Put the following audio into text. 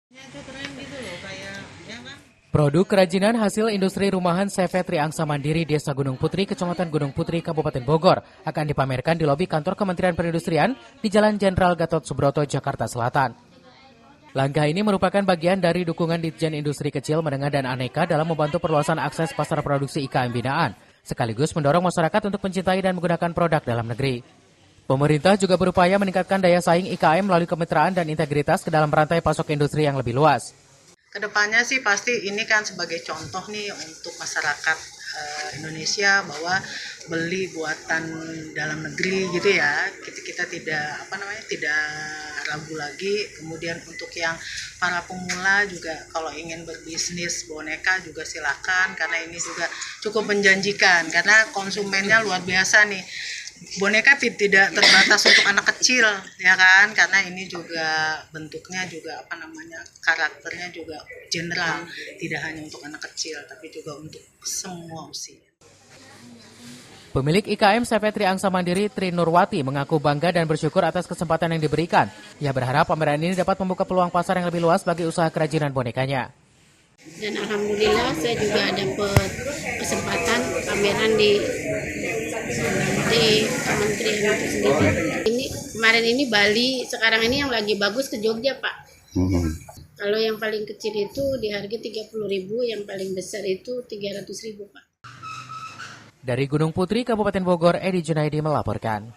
Itu keren gitu loh, kayak ya kan? Produk kerajinan hasil industri rumahan CV Triangsa Mandiri Desa Gunung Putri, Kecamatan Gunung Putri, Kabupaten Bogor akan dipamerkan di lobi kantor Kementerian Perindustrian di Jalan Jenderal Gatot Subroto, Jakarta Selatan. Langkah ini merupakan bagian dari dukungan Ditjen Industri Kecil, Menengah, dan Aneka dalam membantu perluasan akses pasar produksi IKM binaan, sekaligus mendorong masyarakat untuk mencintai dan menggunakan produk dalam negeri. Pemerintah juga berupaya meningkatkan daya saing IKM melalui kemitraan dan integritas ke dalam rantai pasok industri yang lebih luas. Kedepannya sih pasti ini kan sebagai contoh nih untuk masyarakat Indonesia bahwa beli buatan dalam negeri gitu ya, kita tidak tidak ragu lagi. Kemudian untuk yang para pemula juga kalau ingin berbisnis boneka juga silakan, karena ini juga cukup menjanjikan karena konsumennya luar biasa nih. Boneka tidak terbatas untuk anak kecil ya kan, karena ini juga bentuknya juga karakternya juga general, tidak hanya untuk anak kecil tapi juga untuk semua usia. Pemilik IKM CV Triangsa Mandiri Tri Nurwati mengaku bangga dan bersyukur atas kesempatan yang diberikan. Ia berharap pameran ini dapat membuka peluang pasar yang lebih luas bagi usaha kerajinan bonekanya. Dan alhamdulillah saya juga dapat kesempatan pameran di kementerian itu sendiri. Kemarin ini Bali, sekarang ini yang lagi bagus ke Jogja, Pak. Kalau yang paling kecil itu di harga 30.000, yang paling besar itu 300.000, Pak. Dari Gunung Putri, Kabupaten Bogor, Edi Junaidi melaporkan.